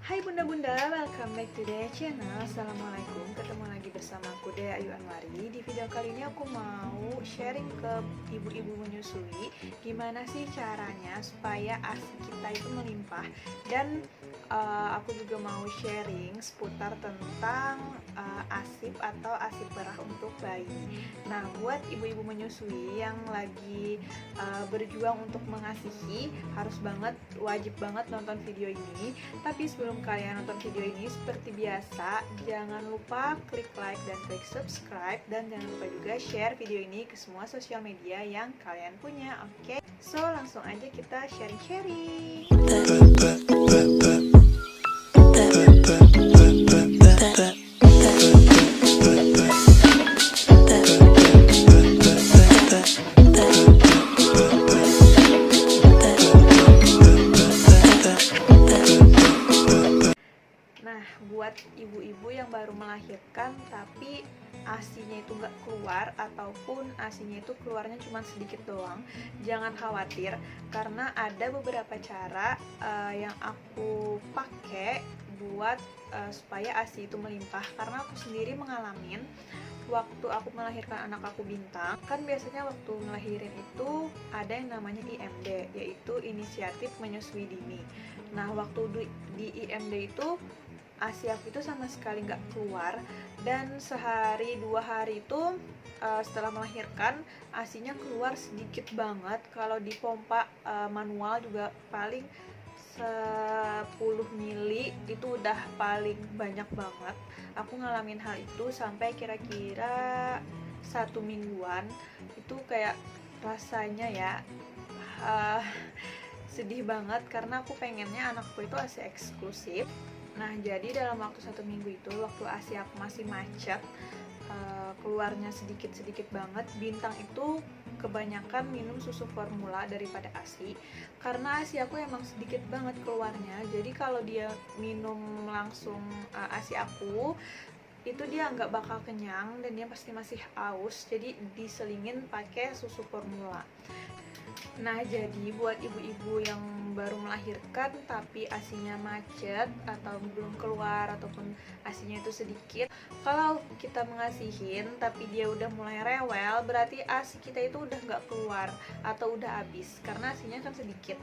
Hai bunda-bunda, welcome back to the channel. Assalamualaikum, ketemu lagi bersama aku Dea Ayu Anwari. Di video kali ini aku mau sharing ke ibu-ibu menyusui gimana sih caranya supaya ASI kita itu melimpah. Dan aku juga mau sharing seputar tentang ASIP atau ASI perah untuk bayi. Nah, buat ibu-ibu menyusui yang lagi berjuang untuk mengasihi, wajib banget nonton video ini. Tapi sebelum kalian nonton video ini, seperti biasa, jangan lupa klik like dan klik subscribe, dan jangan lupa juga share video ini ke semua sosial media yang kalian punya. Oke, so langsung aja kita sharing-sharing. Nah, buat ibu-ibu yang baru melahirkan tapi ASInya itu nggak keluar, ataupun ASInya itu keluarnya cuma sedikit doang, jangan khawatir karena ada beberapa cara yang aku pakai buat supaya ASI itu melimpah. Karena aku sendiri mengalamin waktu aku melahirkan anak aku Bintang, kan biasanya waktu ngelahirin itu ada yang namanya IMD, yaitu Inisiatif Menyusui Dini. Nah, waktu di IMD itu ASI aku itu sama sekali nggak keluar, dan sehari 2 hari itu setelah melahirkan ASInya keluar sedikit banget. Kalau dipompa manual juga paling 10 mili, itu udah paling banyak banget. Aku ngalamin hal itu sampai kira-kira 1 mingguan. Itu kayak rasanya ya sedih banget, karena aku pengennya anakku itu ASI eksklusif. Nah, jadi dalam waktu 1 minggu itu, waktu ASI aku masih macet, keluarnya sedikit-sedikit banget. Bintang itu kebanyakan minum susu formula daripada ASI, karena ASI aku emang sedikit banget keluarnya. Jadi kalau dia minum langsung ASI aku, itu dia nggak bakal kenyang dan dia pasti masih aus. Jadi diselingin pakai susu formula. Nah, jadi buat ibu-ibu yang baru melahirkan tapi ASInya macet atau belum keluar, ataupun ASInya itu sedikit, kalau kita mengasihin tapi dia udah mulai rewel, berarti ASI kita itu udah nggak keluar atau udah habis, karena ASInya kan sedikit.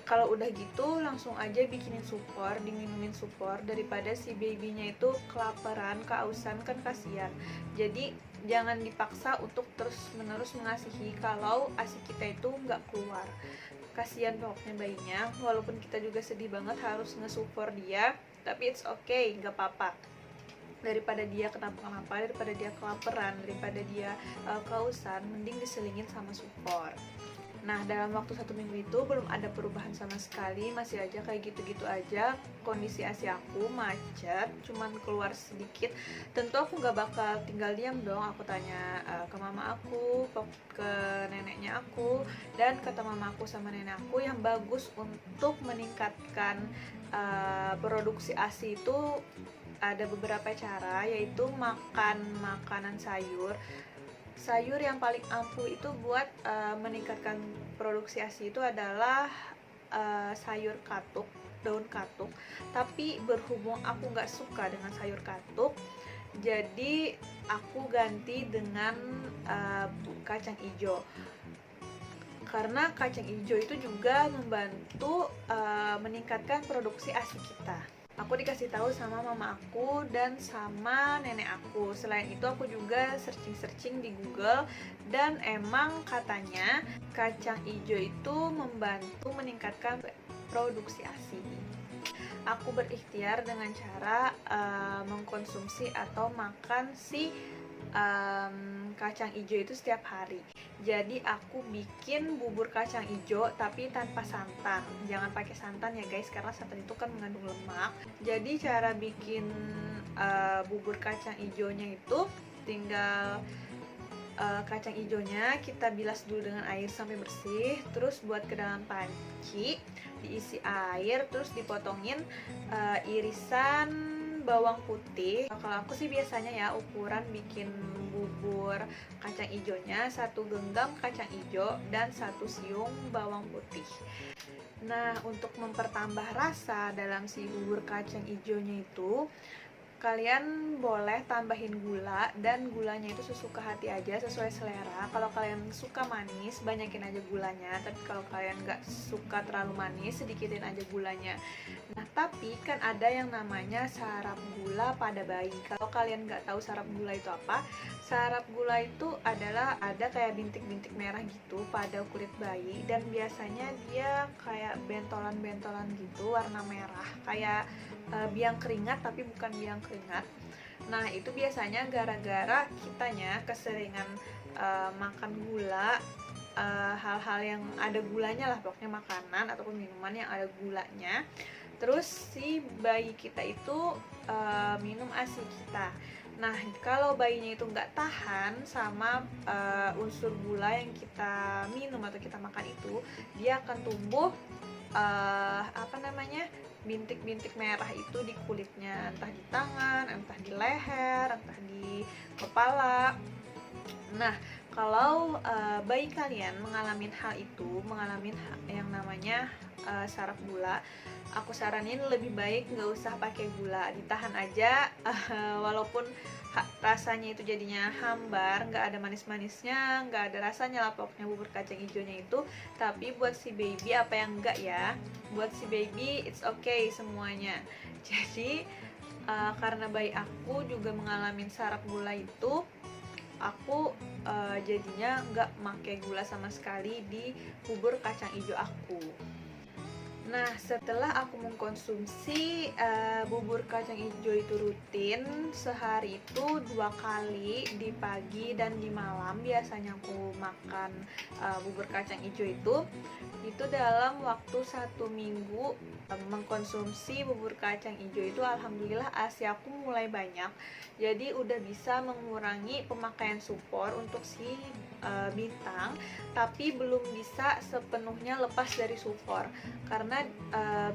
Kalau udah gitu, langsung aja bikinin supor, diminumin supor, daripada si babynya itu kelaparan, keausan, kan kasihan. Jadi jangan dipaksa untuk terus-menerus mengasihi kalau ASI kita itu nggak keluar. Kasihan pokoknya bayinya, walaupun kita juga sedih banget harus nge-support dia, tapi it's okay, nggak apa-apa. Daripada dia kenapa-kenapa, daripada dia kelaparan, daripada dia keausan, mending diselingin sama support. Nah, dalam waktu 1 minggu itu belum ada perubahan sama sekali, masih aja kayak gitu-gitu aja kondisi ASI aku, macet, cuman keluar sedikit. Tentu aku nggak bakal tinggal diam dong, aku tanya ke mama aku, ke neneknya aku, dan kata mama aku sama nenek aku yang bagus untuk meningkatkan produksi ASI itu ada beberapa cara, yaitu makan makanan sayur. Sayur yang paling ampuh itu buat meningkatkan produksi ASI itu adalah sayur katuk, daun katuk. Tapi berhubung aku nggak suka dengan sayur katuk, jadi aku ganti dengan kacang hijau. Karena kacang hijau itu juga membantu meningkatkan produksi ASI kita. Aku dikasih tahu sama mama aku dan sama nenek aku. Selain itu aku juga searching di Google, dan emang katanya kacang hijau itu membantu meningkatkan produksi ASI. Aku berikhtiar dengan cara mengkonsumsi atau makan si kacang hijau itu setiap hari. Jadi aku bikin bubur kacang hijau tapi tanpa santan. Jangan pakai santan ya guys, karena santan itu kan mengandung lemak. Jadi cara bikin bubur kacang hijaunya itu tinggal kacang hijaunya kita bilas dulu dengan air sampai bersih, terus buat ke dalam panci, diisi air, terus dipotongin irisan bawang putih. Kalau aku sih biasanya ya ukuran bikin bubur kacang hijaunya 1 genggam kacang hijau dan 1 siung bawang putih. Nah, untuk mempertambah rasa dalam si bubur kacang ijonya itu, kalian boleh tambahin gula, dan gulanya itu sesuka hati aja, sesuai selera. Kalau kalian suka manis, banyakin aja gulanya, tapi kalau kalian nggak suka terlalu manis, sedikitin aja gulanya. Nah, tapi kan ada yang namanya sarap gula pada bayi. Kalau kalian nggak tahu sarap gula itu apa, sarap gula itu adalah ada kayak bintik-bintik merah gitu pada kulit bayi, dan biasanya dia kayak bentolan-bentolan gitu warna merah, kayak biang keringat tapi bukan biang keringat. Nah, itu biasanya gara-gara kitanya keseringan makan gula, hal-hal yang ada gulanya lah, pokoknya makanan ataupun minuman yang ada gulanya. Terus si bayi kita itu minum ASI kita. Nah, kalau bayinya itu nggak tahan sama unsur gula yang kita minum atau kita makan itu, dia akan tumbuh bintik-bintik merah itu di kulitnya, entah di tangan, entah di leher, entah di kepala. Nah, kalau bayi kalian mengalami hal itu, mengalami yang namanya saraf gula, aku saranin lebih baik nggak usah pakai gula, ditahan aja. Walaupun rasanya itu jadinya hambar, nggak ada manis-manisnya, nggak ada rasanya lah pokoknya bubur kacang hijaunya itu. Tapi buat si baby, apa yang enggak ya, buat si baby it's okay semuanya. Jadi karena bayi aku juga mengalami saraf gula itu, aku jadinya nggak pakai gula sama sekali di bubur kacang hijau aku. Nah, setelah aku mengkonsumsi bubur kacang hijau itu rutin, sehari itu 2 kali, di pagi dan di malam biasanya aku makan bubur kacang hijau itu dalam waktu 1 minggu mengkonsumsi bubur kacang hijau itu, alhamdulillah ASI aku mulai banyak. Jadi udah bisa mengurangi pemakaian supor untuk si bintang, tapi belum bisa sepenuhnya lepas dari supor karena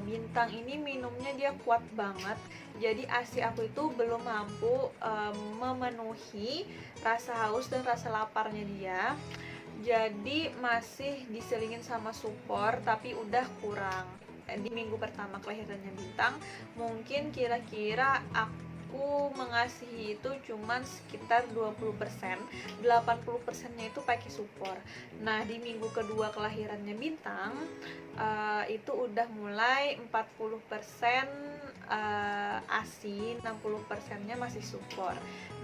bintang ini minumnya dia kuat banget. Jadi ASI aku itu belum mampu memenuhi rasa haus dan rasa laparnya dia. Jadi masih diselingin sama supor, tapi udah kurang. Di minggu pertama kelahirannya bintang, mungkin kira-kira aku mengasihi itu cuman sekitar 20%, 80%-nya itu pakai supor. Nah, di minggu kedua kelahirannya bintang itu udah mulai 40% ASI, 60%-nya masih supor.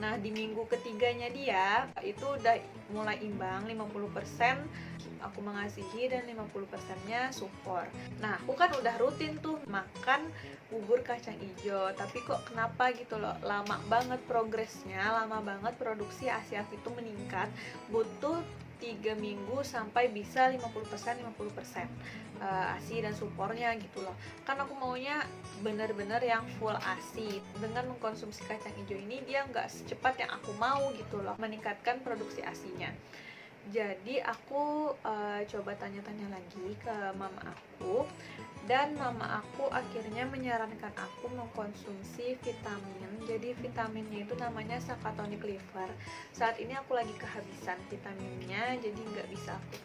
Nah, di minggu ketiganya dia itu udah mulai imbang, 50% aku mengasihi dan 50%-nya supor. Nah, aku kan udah rutin tuh makan bubur kacang hijau, tapi kok kenapa gitu loh, lama banget progresnya, lama banget produksi ASI aku itu meningkat, butuh 3 minggu sampai bisa 50% ASI dan supornya gitu loh. Kan aku maunya bener-bener yang full ASI. Dengan mengkonsumsi kacang hijau ini, dia nggak secepat yang aku mau gitu loh, meningkatkan produksi ASI-nya. Jadi aku coba tanya-tanya lagi ke mama aku, dan mama aku akhirnya menyarankan aku mengkonsumsi vitamin. Jadi vitaminnya itu namanya Sakatonic Liver. Saat ini aku lagi kehabisan vitaminnya, jadi nggak bisa aku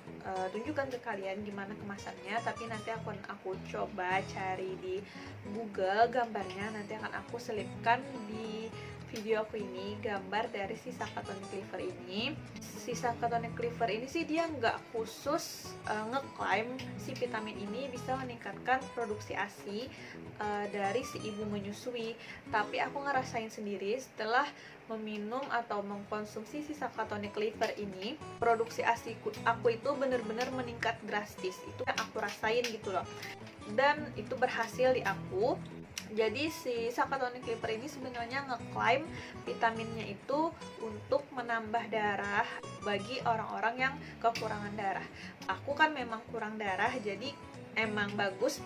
tunjukkan ke kalian gimana kemasannya, tapi nanti aku coba cari di Google gambarnya, nanti akan aku selipkan di video aku ini gambar dari si Sakatonic Liver ini. Si Sakatonic Liver ini sih dia nggak khusus ngeklaim si vitamin ini bisa meningkatkan produksi ASI dari si ibu menyusui, tapi aku ngerasain sendiri setelah meminum atau mengkonsumsi si Sakatonic Liver ini, produksi ASI aku itu bener-bener meningkat drastis. Itu yang aku rasain gitu loh, dan itu berhasil di aku. Jadi si Sakatonic Liver ini sebenarnya ngeklaim vitaminnya itu untuk menambah darah bagi orang-orang yang kekurangan darah. Aku kan memang kurang darah, jadi emang bagus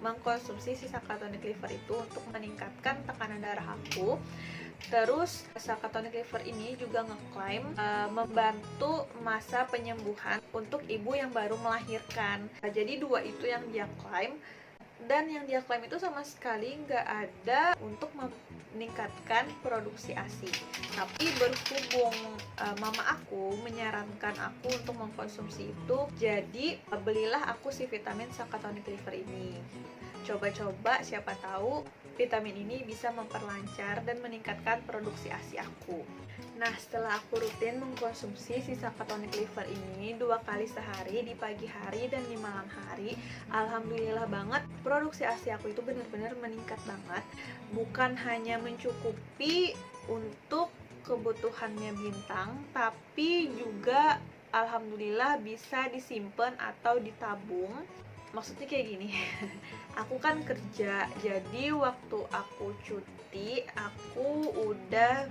mengkonsumsi si Sakatonic Liver itu untuk meningkatkan tekanan darah aku. Terus Sakatonic Liver ini juga ngeklaim membantu masa penyembuhan untuk ibu yang baru melahirkan. Jadi dua itu yang dia klaim. Dan yang dia klaim itu sama sekali nggak ada untuk meningkatkan produksi ASI. Tapi berhubung mama aku menyarankan aku untuk mengkonsumsi itu, jadi belilah aku si vitamin Sakatonic Liver ini. Coba-coba, siapa tahu vitamin ini bisa memperlancar dan meningkatkan produksi ASI aku. Nah, setelah aku rutin mengkonsumsi si Sakatonic Liver ini 2 kali sehari, di pagi hari dan di malam hari, alhamdulillah banget produksi ASI aku itu benar-benar meningkat banget. Bukan hanya mencukupi untuk kebutuhannya Bintang, tapi juga alhamdulillah bisa disimpan atau ditabung. Maksudnya kayak gini, aku kan kerja, jadi waktu aku cuti aku udah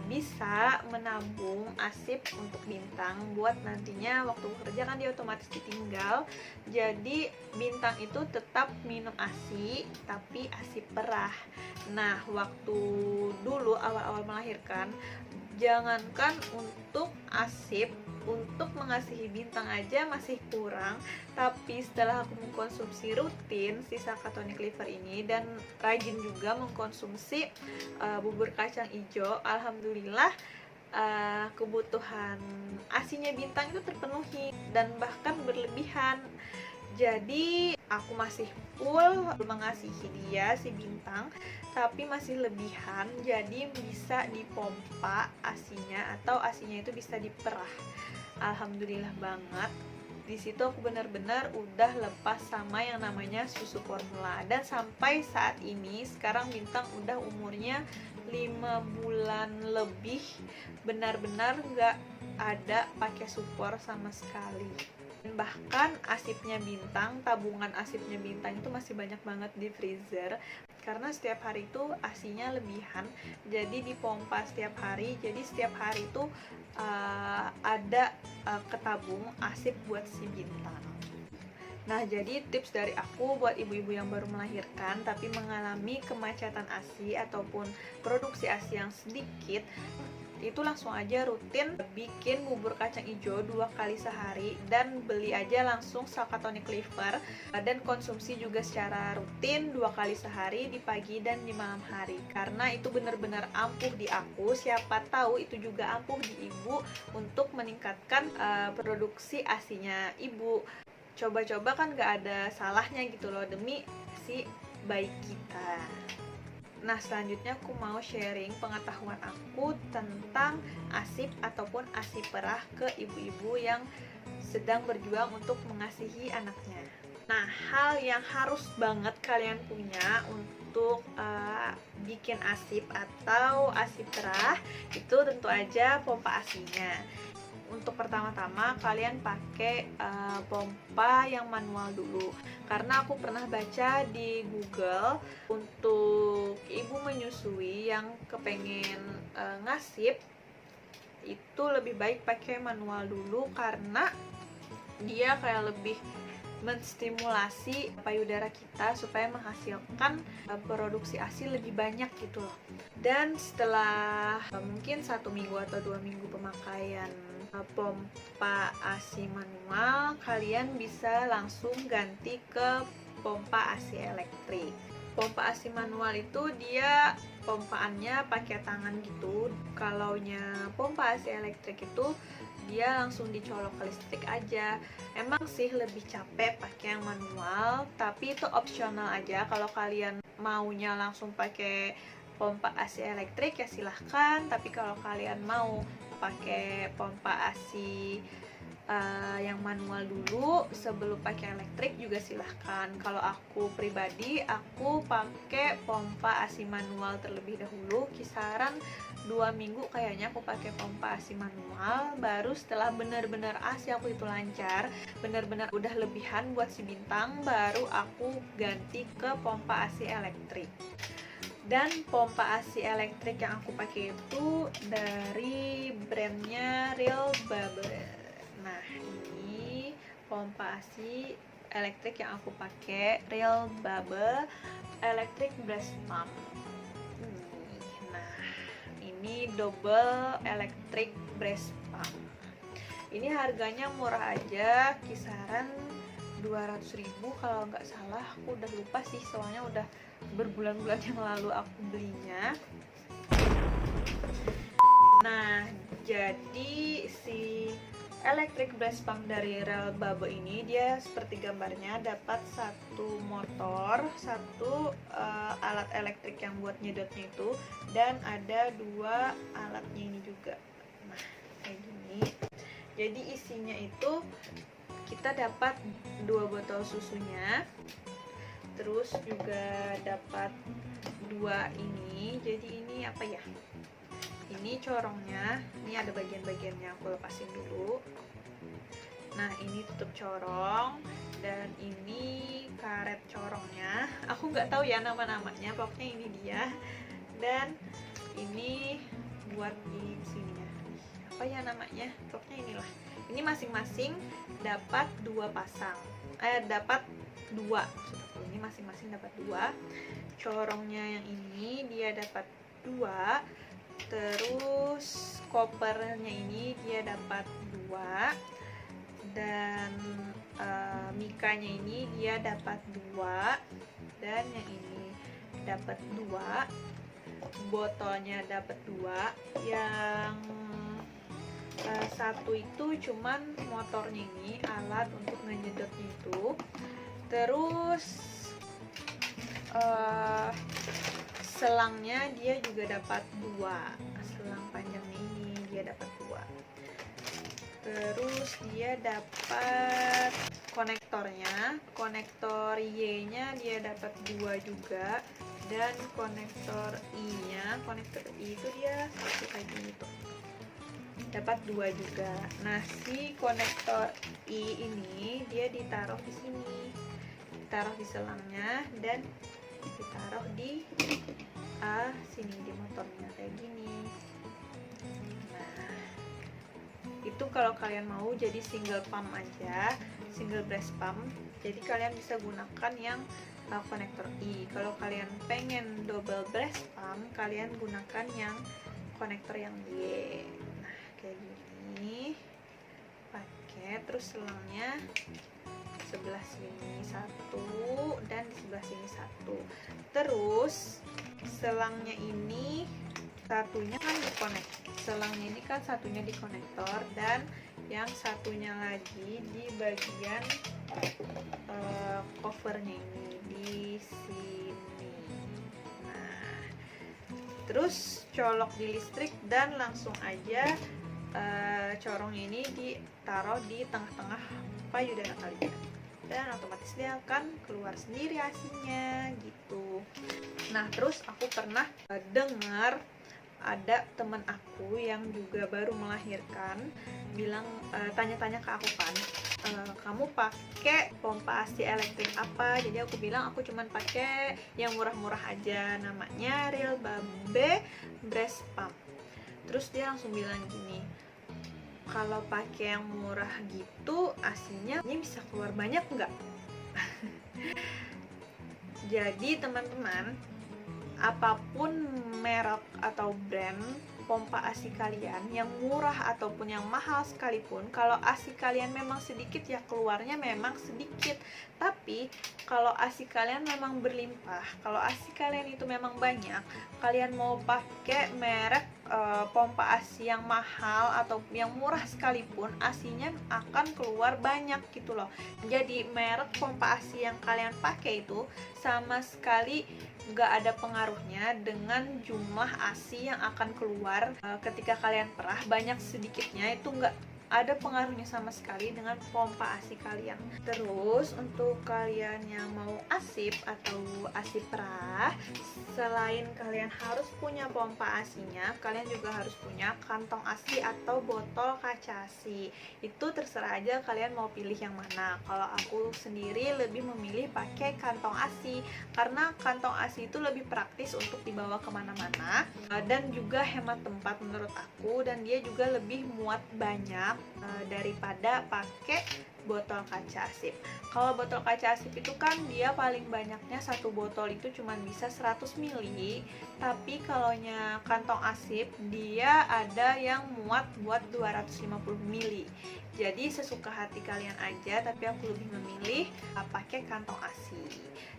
bisa menabung ASIP untuk Bintang buat nantinya waktu kerja kan dia otomatis ditinggal. Jadi Bintang itu tetap minum ASI tapi ASI perah. Nah, waktu dulu awal-awal melahirkan, jangankan untuk ASIP, untuk mengasihi Bintang aja masih kurang. Tapi setelah aku mengkonsumsi rutin si Sakatonic Liver ini dan rajin juga mengkonsumsi bubur kacang hijau, alhamdulillah kebutuhan ASINya Bintang itu terpenuhi dan bahkan berlebihan. Jadi aku masih full mengasihi dia si Bintang, tapi masih lebihan, jadi bisa dipompa ASINya atau ASINya itu bisa diperah. Alhamdulillah banget. Di situ aku benar-benar udah lepas sama yang namanya susu formula. Dan sampai saat ini sekarang Bintang udah umurnya 5 bulan lebih, benar-benar nggak ada pakai supor sama sekali. Bahkan asipnya Bintang, tabungan asipnya Bintang itu masih banyak banget di freezer karena setiap hari itu asinya lebihan, jadi dipompa setiap hari. Jadi setiap hari itu ada ketabung asip buat si Bintang. Nah, jadi tips dari aku buat ibu-ibu yang baru melahirkan tapi mengalami kemacetan ASI ataupun produksi ASI yang sedikit, itu langsung aja rutin bikin bubur kacang hijau 2 kali sehari dan beli aja langsung Sakatonic Liver, dan konsumsi juga secara rutin 2 kali sehari di pagi dan di malam hari, karena itu benar-benar ampuh di aku. Siapa tahu itu juga ampuh di ibu untuk meningkatkan produksi ASINya ibu. Coba-coba kan gak ada salahnya gitu loh, demi si bayi kita. Nah, selanjutnya aku mau sharing pengetahuan aku tentang ASIP ataupun ASI perah ke ibu-ibu yang sedang berjuang untuk mengasihi anaknya. Nah, hal yang harus banget kalian punya untuk bikin ASIP atau ASI perah itu tentu aja pompa ASINya. Untuk pertama-tama kalian pakai pompa yang manual dulu, karena aku pernah baca di Google untuk ibu menyusui yang kepengen ngasip itu lebih baik pakai manual dulu karena dia kayak lebih menstimulasi payudara kita supaya menghasilkan produksi ASI lebih banyak gitu loh. Dan setelah mungkin 1 minggu atau 2 minggu pemakaian pompa ASI manual, kalian bisa langsung ganti ke pompa ASI elektrik. Pompa ASI manual itu dia pompaannya pakai tangan gitu. Kalaunya pompa ASI elektrik itu dia langsung dicolok ke listrik aja. Emang sih lebih capek pakai yang manual, tapi itu opsional aja. Kalau kalian maunya langsung pakai pompa ASI elektrik ya silahkan, tapi kalau kalian mau pakai pompa ASI yang manual dulu sebelum pakai elektrik juga silahkan. Kalau aku pribadi, aku pakai pompa ASI manual terlebih dahulu, kisaran 2 minggu kayaknya aku pakai pompa ASI manual. Baru setelah benar-benar ASI aku itu lancar, benar-benar udah lebihan buat si Bintang, baru aku ganti ke pompa ASI elektrik. Dan pompa ASI elektrik yang aku pakai itu dari brandnya Real Bubble. Nah, ini pompa ASI elektrik yang aku pakai, Real Bubble Electric Breast Pump. Nah, ini double electric breast pump. Ini harganya murah aja, kisaran 200.000 kalau nggak salah, aku udah lupa sih soalnya udah berbulan-bulan yang lalu aku belinya. Nah, jadi si electric breast pump dari Rel Babo ini dia seperti gambarnya dapat satu motor, satu alat elektrik yang buat nyedotnya itu, dan ada 2 alatnya ini juga. Nah, kayak gini. Jadi isinya itu kita dapat 2 botol susunya, terus juga dapat 2 ini. Jadi ini apa ya? Ini corongnya, ini ada bagian-bagiannya, aku lepasin dulu. Nah, ini tutup corong, dan ini karet corongnya. Aku nggak tahu ya nama-namanya, pokoknya ini dia. Dan ini buat di sininya, apa ya namanya? Pokoknya inilah. Ini masing-masing dapat 2 pasang. Dapat 2. Ini masing-masing dapat 2. Corongnya yang ini dia dapat 2. Terus kopernya ini dia dapat 2, dan mikanya ini dia dapat 2, dan yang ini dapat 2, botolnya dapat 2, yang satu itu cuman motornya ini, alat untuk ngejedotnya itu. Terus selangnya dia juga dapat 2, selang panjangnya ini dia dapat 2. Terus dia dapat konektornya, konektor Y nya dia dapat 2 juga, dan konektor I nya, konektor I itu dia satu kayak gini tuh, dapat 2 juga. Nah, si konektor I ini dia ditaruh di sini, ditaruh di selangnya, dan ditaruh di sini di motornya kayak gini. Nah, itu kalau kalian mau jadi single pump aja, single breast pump, jadi kalian bisa gunakan yang konektor I. Kalau kalian pengen double breast pump, kalian gunakan yang konektor yang Y. Nah, kayak gini pakai. Terus selangnya sebelah sini 1, dan di sebelah sini 1. Terus selangnya ini satunya kan dikonek, selangnya ini kan satunya di konektor, dan yang satunya lagi di bagian covernya ini di sini. Nah, terus colok di listrik, dan langsung aja corongnya ini ditaruh di tengah-tengah payudara kalian, dan otomatis dia akan keluar sendiri asinya gitu. Nah, terus aku pernah dengar ada teman aku yang juga baru melahirkan bilang, tanya-tanya ke aku kan, kamu pakai pompa ASI elektrik apa? Jadi aku bilang aku cuman pakai yang murah-murah aja, namanya Rel Babo breast pump. Terus dia langsung bilang gini, kalau pakai yang murah gitu asinya ini bisa keluar banyak nggak? Jadi teman-teman, apapun merek atau brand pompa ASI kalian, yang murah ataupun yang mahal sekalipun, kalau ASI kalian memang sedikit ya keluarnya memang sedikit. Tapi kalau ASI kalian memang berlimpah, kalau ASI kalian itu memang banyak, kalian mau pakai merek pompa ASI yang mahal atau yang murah sekalipun, ASInya akan keluar banyak gitu loh. Jadi merek pompa ASI yang kalian pakai itu sama sekali nggak ada pengaruhnya dengan jumlah ASI yang akan keluar ketika kalian perah, banyak sedikitnya itu nggak ada pengaruhnya sama sekali dengan pompa ASI kalian. Terus untuk kalian yang mau asip atau ASI perah, selain kalian harus punya pompa ASI-nya, kalian juga harus punya kantong ASI atau botol kaca ASI. Itu terserah aja kalian mau pilih yang mana. Kalau aku sendiri lebih memilih pakai kantong ASI, karena kantong ASI itu lebih praktis untuk dibawa kemana-mana, dan juga hemat tempat menurut aku, dan dia juga lebih muat banyak daripada pakai botol kaca asip. Kalau botol kaca asip itu kan dia paling banyaknya satu botol itu cuma bisa 100 ml, tapi kalaunya kantong asip dia ada yang muat buat 250 ml. Jadi sesuka hati kalian aja, tapi aku lebih memilih pakai kantong asip.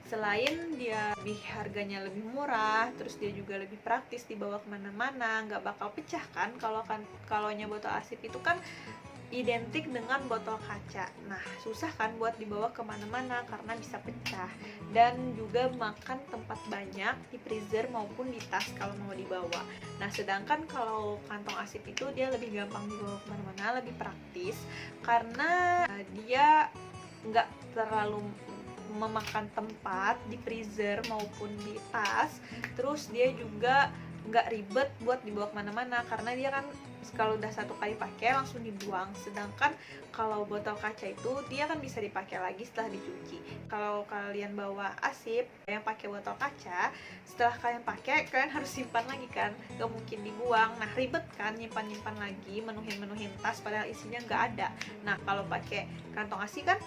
Selain dia harganya lebih murah, terus dia juga lebih praktis dibawa kemana-mana, nggak bakal pecah kan. Kalaunya botol asip itu kan identik dengan botol kaca. Nah, susah kan buat dibawa kemana-mana karena bisa pecah dan juga makan tempat banyak di freezer maupun di tas kalau mau dibawa. Nah, sedangkan kalau kantong asip itu dia lebih gampang dibawa kemana-mana, lebih praktis karena dia nggak terlalu memakan tempat di freezer maupun di tas. Terus dia juga nggak ribet buat dibawa kemana-mana karena dia kan kalau udah satu kali pakai langsung dibuang. Sedangkan kalau botol kaca itu dia kan bisa dipakai lagi setelah dicuci. Kalau kalian bawa asip yang pakai botol kaca, setelah kalian pakai kalian harus simpan lagi kan, gak mungkin dibuang. Nah, ribet kan nyimpan lagi, menuhin tas padahal isinya nggak ada. Nah, kalau pakai kantong asip kan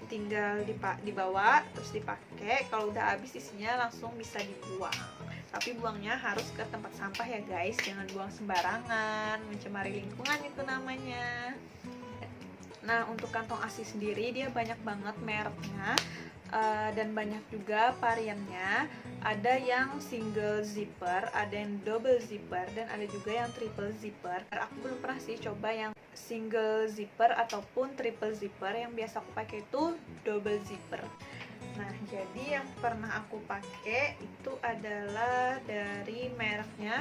tinggal dibawa terus dipakai, kalau udah habis isinya langsung bisa dibuang. Tapi buangnya harus ke tempat sampah ya guys, jangan buang sembarangan, mencemari lingkungan itu namanya. Nah, untuk kantong ASI sendiri dia banyak banget mereknya dan banyak juga variannya. Ada yang single zipper, ada yang double zipper, dan ada juga yang triple zipper. Aku belum pernah sih coba yang single zipper ataupun triple zipper. Yang biasa aku pakai itu double zipper. Nah, jadi yang pernah aku pakai itu adalah dari mereknya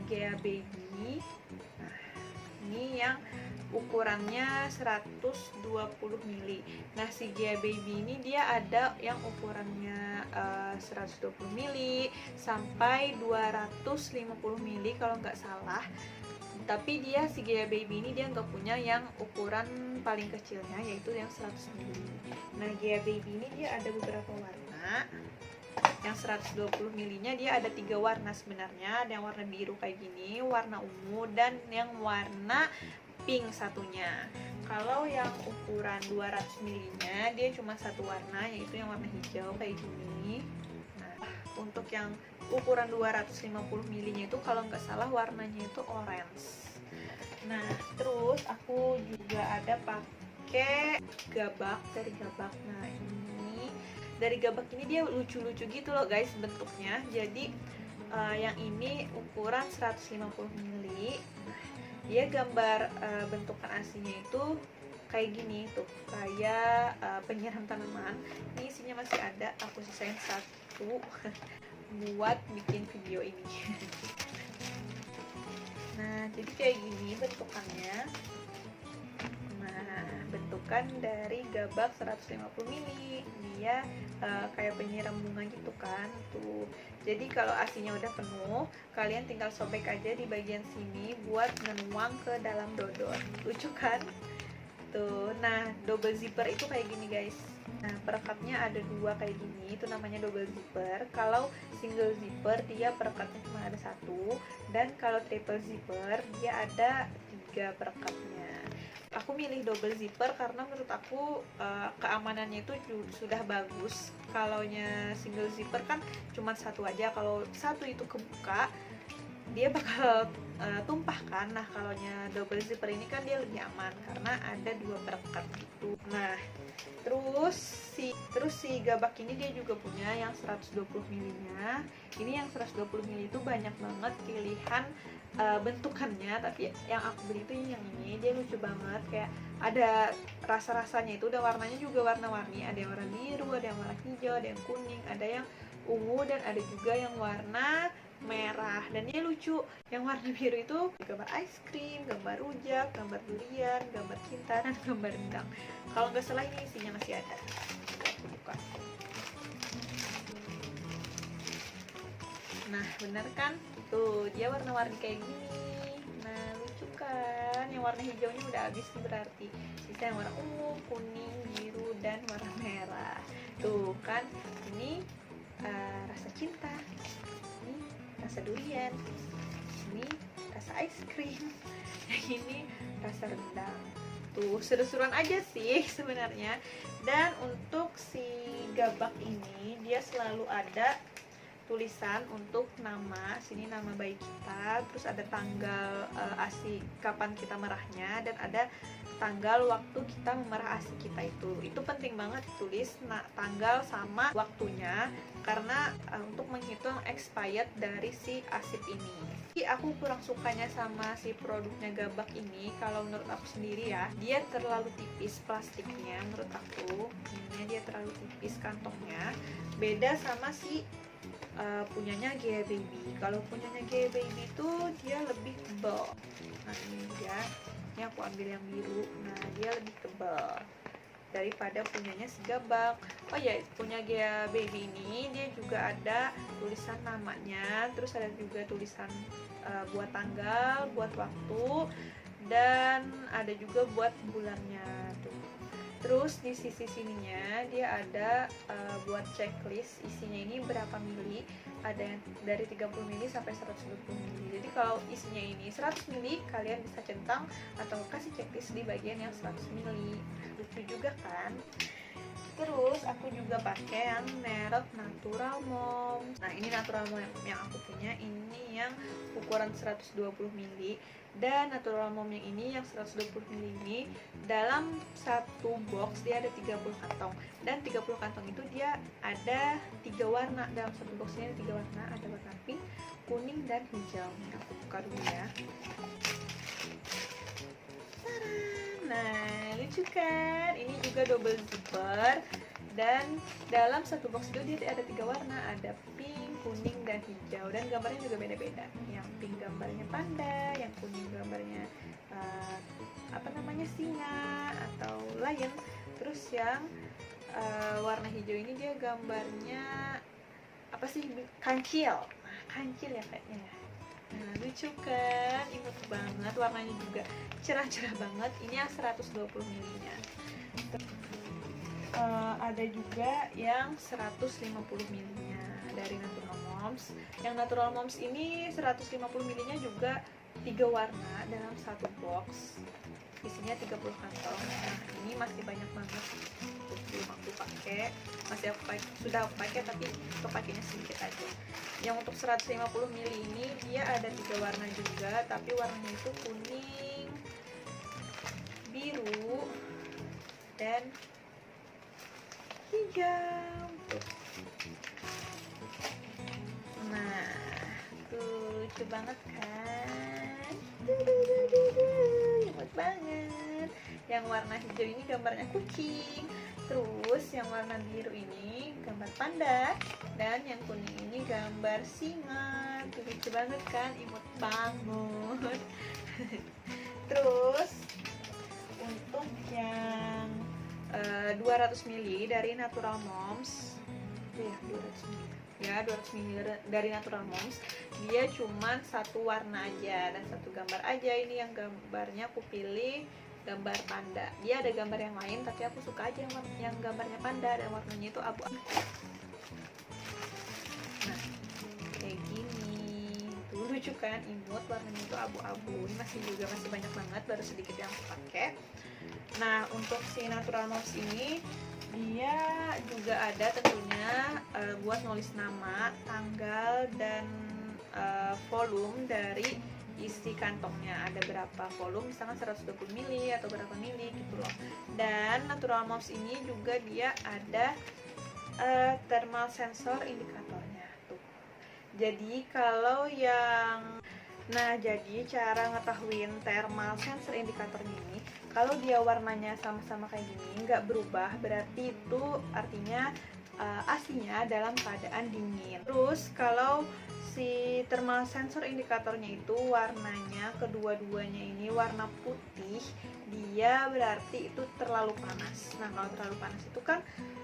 Gea Baby. Nah, ini yang ukurannya 120 ml. Nah, si Gea Baby ini dia ada yang ukurannya 120 ml sampai 250 ml kalau nggak salah. Tapi dia si Gea Baby ini dia nggak punya yang ukuran paling kecilnya, yaitu yang 100 ml. Nah, Gea Baby ini dia ada beberapa warna. Yang 120 ml nya dia ada 3 warna sebenarnya. Ada yang warna biru kayak gini, warna ungu, dan yang warna pink satunya. Kalau yang ukuran 200 ml nya dia cuma satu warna, yaitu yang warna hijau kayak gini. Nah, untuk yang ukuran 250 ml nya itu kalau nggak salah warnanya itu orange. Nah, terus aku juga ada pakai gabak dari gabak. Nah, ini dari gabak ini dia lucu-lucu gitu loh guys bentuknya. Jadi yang ini ukuran 150 ml. Dia gambar bentukan aslinya itu kayak gini tuh, kayak penyiram tanaman. Ini isinya masih ada, aku sisain satu buat bikin video ini. Nah, jadi kayak gini bentukannya. Nah, bentukan dari gabak 150 ml. Dia kayak penyiram bunga gitu kan tuh. Jadi kalau asinya udah penuh, kalian tinggal sobek aja di bagian sini buat menuang ke dalam dodol. Lucu kan? Tuh. Nah, double zipper itu kayak gini guys. Nah, perekatnya ada 2 kayak gini, itu namanya double zipper. Kalau single zipper dia perekatnya cuma ada 1, dan kalau triple zipper dia ada 3 perekatnya. Aku milih double zipper karena menurut aku keamanannya itu sudah bagus. Kalaunya single zipper kan cuma satu aja, kalau satu itu kebuka dia bakal tumpah kan. Nah, kalaunya double zipper ini kan dia lebih aman karena ada 2 perekat gitu. Nah, terus si gabak ini dia juga punya yang 120 ml nya. Ini yang 120 ml itu banyak banget pilihan bentukannya, tapi yang aku beli itu yang ini. Dia lucu banget, kayak ada rasa-rasanya itu, dan warnanya juga warna-warni. Ada yang warna biru, ada yang warna hijau, ada yang kuning, ada yang ungu, dan ada juga yang warna merah. Dan dia lucu, yang warna biru itu gambar ice cream, gambar rujak, gambar durian, gambar cinta, dan gambar rendang. Kalau nggak salah ini isinya masih ada. Aku buka. Nah, bener kan? Tuh, dia warna-warni kayak gini. Nah, lucu kan? Yang warna hijaunya udah habis nih berarti. Sisa yang warna ungu, kuning, biru, dan warna merah. Tuh kan, ini rasa cinta. Ini rasa durian. Ini rasa ice cream, yang ini rasa rendang. Tuh seru-seruan aja sih sebenarnya. Dan untuk si gabak ini dia selalu ada tulisan untuk nama, sini nama bayi kita, terus ada tanggal ASI kapan kita merahnya, dan ada tanggal waktu kita memerah ASI kita. Itu penting banget ditulis tanggal sama waktunya, karena untuk menghitung expired dari si asip ini. Jadi aku kurang sukanya sama si produknya gabak ini, kalau menurut aku sendiri ya, dia terlalu tipis plastiknya menurut aku. Ini dia terlalu tipis kantongnya, beda sama si punyanya Gaya Baby. Kalau punyanya Gaya Baby itu dia lebih tebal. Nah ini dia, ini aku ambil yang biru. Nah dia lebih tebal daripada punyanya si gabak. Oh ya, punya Gaya Baby ini dia juga ada tulisan namanya, terus ada juga tulisan buat tanggal, buat waktu, dan ada juga buat bulannya tuh. Terus di sisi sininya dia ada buat checklist, isinya ini berapa mili, ada yang dari 30 mili sampai 120 mili. Jadi kalau isinya ini 100 mili, kalian bisa centang atau kasih checklist di bagian yang 100 mili. Lucu juga kan? Terus aku juga pakai yang merek Natural Mom. Nah ini Natural Mom yang aku punya, ini yang ukuran 120 mili. Dan Natural Mom yang ini yang 120 ml ini dalam satu box dia ada 30 kantong, dan 30 kantong itu dia ada 3 warna. Dalam satu box ini ada 3 warna, ada warna pink, kuning, dan hijau. Nah, aku buka dulu ya. Nah lucu kan, ini juga double zipper, dan dalam satu box itu dia ada 3 warna, ada pink, kuning, dan hijau, dan gambarnya juga beda-beda. Yang pink gambarnya panda, yang kuning gambarnya singa atau lion, terus yang warna hijau ini dia gambarnya kancil. Nah kancil ya kayaknya ya. Nah lucu kan, imut banget, warnanya juga cerah-cerah banget. Ini yang 120 milinya. Ada juga yang 150 milinya dari Natural Moms. Yang Natural Moms ini 150 milinya juga 3 warna dalam satu box. Isinya 30 kantong. Nah, ini masih banyak banget. Belum aku pakai. Sudah aku pakai tapi kepakainya sedikit aja. Yang untuk 150 mili ini dia ada 3 warna juga, tapi warnanya itu kuning, biru, dan hijau. Nah, tuh lucu banget kan? Imut banget. Yang warna hijau ini gambarnya kucing, terus yang warna biru ini gambar panda, dan yang kuning ini gambar singa. Tuh lucu banget kan? Imut banget. Terus untuk yang 200 ml dari Natural Moms, ya 200 ml ya, 200 ml dari Natural Moms, dia cuman satu warna aja dan satu gambar aja. Ini yang gambarnya aku pilih gambar panda. Dia ada gambar yang lain tapi aku suka aja yang gambarnya panda dan warnanya itu abu-abu. Nah kayak gini tuh, lucu kan, imut, warnanya itu abu-abu. Ini masih banyak banget, baru sedikit yang aku pakai. Nah untuk si Natural Moms ini dia juga ada tentunya buat nulis nama, tanggal, dan volume dari isi kantongnya. Ada berapa volume, misalkan 120 mili atau berapa mili gitu loh. Dan Natural Moms ini juga dia ada thermal sensor indikatornya tuh. Jadi kalau yang jadi cara ngetahuin thermal sensor indikatornya ini, kalau dia warnanya sama-sama kayak gini nggak berubah, berarti itu artinya asinya dalam keadaan dingin. Terus kalau si thermal sensor indikatornya itu warnanya kedua-duanya ini warna putih, dia berarti itu terlalu panas. Nah kalau terlalu panas itu kan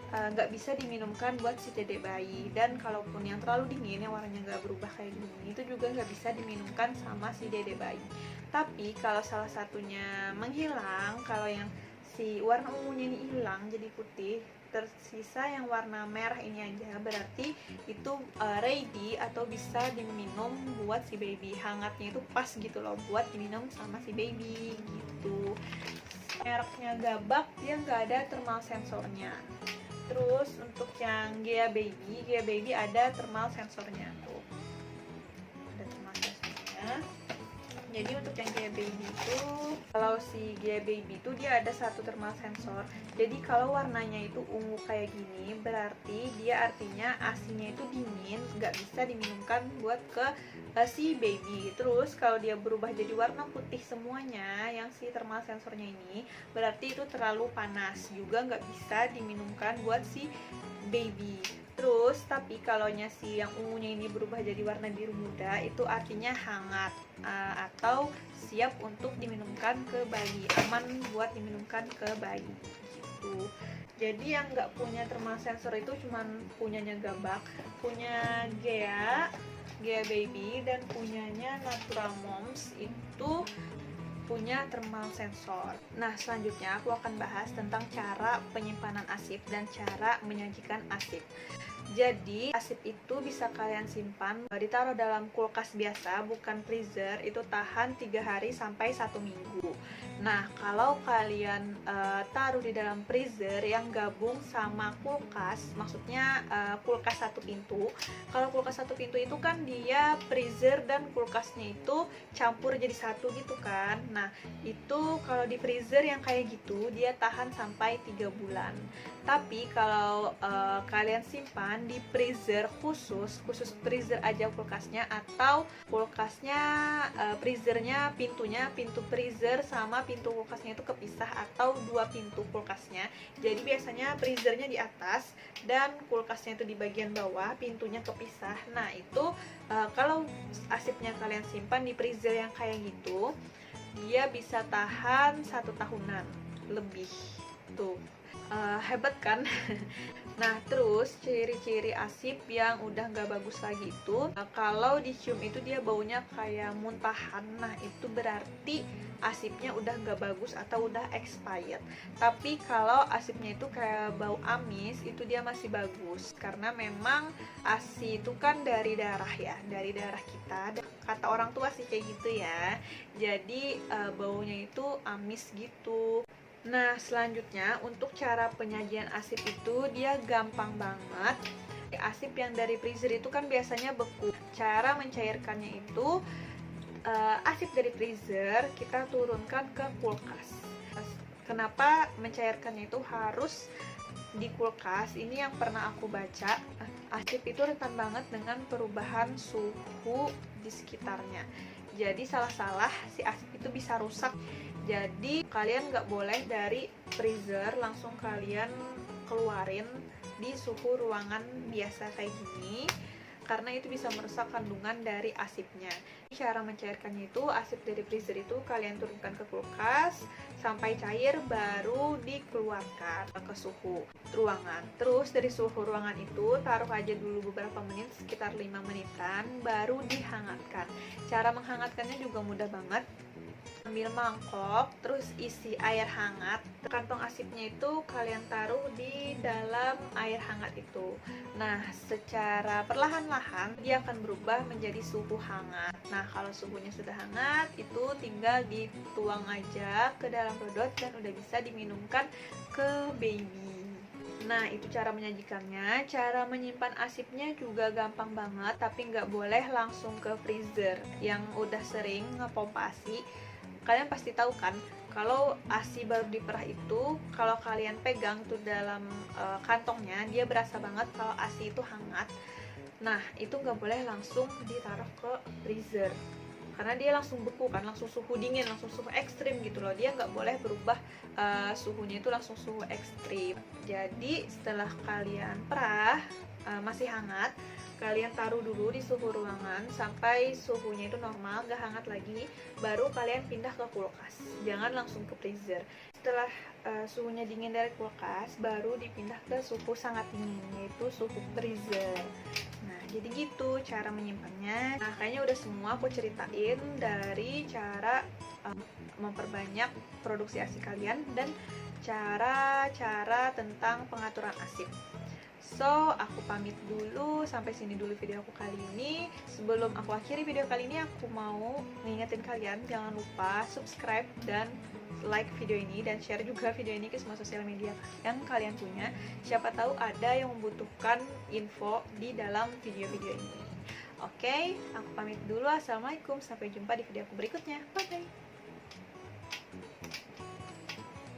nggak bisa diminumkan buat si dedek bayi. Dan kalaupun yang terlalu dingin yang warnanya nggak berubah kayak gini, itu juga nggak bisa diminumkan sama si dedek bayi. Tapi kalau salah satunya menghilang, kalau yang si warna ungunya ini hilang jadi putih, tersisa yang warna merah ini aja, berarti itu ready atau bisa diminum buat si baby. Hangatnya itu pas gitu loh buat diminum sama si baby gitu. Mereknya Gabak, dia nggak ada thermal sensornya. Terus untuk yang Gea Baby ada thermal sensornya tuh, ada thermal sensornya. Jadi untuk yang Gea Baby itu, kalau si Gea Baby itu dia ada satu thermal sensor. Jadi kalau warnanya itu ungu kayak gini, berarti dia artinya asinya itu dingin, nggak bisa diminumkan buat ke si baby. Terus kalau dia berubah jadi warna putih semuanya, yang si thermal sensornya ini, berarti itu terlalu panas, juga nggak bisa diminumkan buat si baby. Terus tapi kalau si yang ungunya ini berubah jadi warna biru muda, itu artinya hangat atau siap untuk diminumkan ke bayi, aman buat diminumkan ke bayi gitu. Jadi yang nggak punya thermal sensor itu cuman punyanya Gabak, punya Gea Baby, dan punyanya Natural Moms itu punya thermal sensor. Nah, selanjutnya aku akan bahas tentang cara penyimpanan asip dan cara menyajikan asip. Jadi, asip itu bisa kalian simpan ditaruh dalam kulkas biasa, bukan freezer, itu tahan 3 hari sampai 1 minggu. Nah, kalau kalian taruh di dalam freezer yang gabung sama kulkas, maksudnya kulkas satu pintu. Kalau kulkas satu pintu itu kan dia freezer dan kulkasnya itu campur jadi satu gitu kan. Nah, itu kalau di freezer yang kayak gitu, dia tahan sampai 3 bulan. Tapi kalau kalian simpan di freezer khusus freezer aja kulkasnya, atau kulkasnya freezernya pintu freezer sama pintu kulkasnya itu kepisah, atau 2 pintu kulkasnya. Jadi biasanya freezernya di atas dan kulkasnya itu di bagian bawah, pintunya kepisah. Nah, itu kalau asipnya kalian simpan di freezer yang kayak gitu, dia bisa tahan 1 tahunan lebih tuh. Hebat kan? Nah, terus ciri-ciri asip yang udah nggak bagus lagi itu, kalau dicium itu dia baunya kayak muntahan. Nah, itu berarti asipnya udah nggak bagus atau udah expired. Tapi kalau asipnya itu kayak bau amis, itu dia masih bagus, karena memang ASI itu kan dari darah ya, dari darah kita. Kata orang tua sih kayak gitu ya. Jadi baunya itu amis gitu. Nah, selanjutnya untuk cara penyajian asip itu dia gampang banget. Asip yang dari freezer itu kan biasanya beku. Cara mencairkannya itu, asip dari freezer kita turunkan ke kulkas. Kenapa mencairkannya itu harus di kulkas? Ini yang pernah aku baca. Asip itu rentan banget dengan perubahan suhu di sekitarnya. Jadi salah-salah si asip itu bisa rusak. Jadi kalian nggak boleh dari freezer langsung kalian keluarin di suhu ruangan biasa kayak gini, karena itu bisa merusak kandungan dari asipnya. Cara mencairkannya itu, asip dari freezer itu kalian turunkan ke kulkas sampai cair, baru dikeluarkan ke suhu ruangan. Terus dari suhu ruangan itu taruh aja dulu beberapa menit, sekitar 5 menitan, baru dihangatkan. Cara menghangatkannya juga mudah banget. Ambil mangkok, terus isi air hangat. Kantong asipnya itu kalian taruh di dalam air hangat itu. Nah, secara perlahan-lahan dia akan berubah menjadi suhu hangat. Nah, kalau suhunya sudah hangat, itu tinggal dituang aja ke dalam rodot dan udah bisa diminumkan ke baby. Nah, itu cara menyajikannya. Cara menyimpan asipnya juga gampang banget, tapi nggak boleh langsung ke freezer. Yang udah sering ngepompa ASI, kalian pasti tahu kan, kalau ASI baru diperah itu, kalau kalian pegang tuh dalam kantongnya, dia berasa banget kalau ASI itu hangat. Nah, itu nggak boleh langsung ditaruh ke freezer, karena dia langsung beku kan, langsung suhu dingin, langsung suhu ekstrim gitu loh. Dia nggak boleh berubah suhunya itu langsung suhu ekstrim. Jadi setelah kalian perah masih hangat, kalian taruh dulu di suhu ruangan sampai suhunya itu normal, gak hangat lagi, baru kalian pindah ke kulkas. Jangan langsung ke freezer. Setelah suhunya dingin dari kulkas, baru dipindah ke suhu sangat dingin, yaitu suhu freezer. Nah, jadi gitu cara menyimpannya. Nah, kayaknya udah semua aku ceritain dari cara memperbanyak produksi ASI kalian dan cara-cara tentang pengaturan asip. So, aku pamit dulu, sampai sini dulu video aku kali ini. Sebelum aku akhiri video kali ini, aku mau ngingetin kalian jangan lupa subscribe dan like video ini, dan share juga video ini ke semua sosial media yang kalian punya. Siapa tahu ada yang membutuhkan info di dalam video-video ini. Oke, aku pamit dulu. Assalamualaikum, sampai jumpa di video aku berikutnya. Bye bye.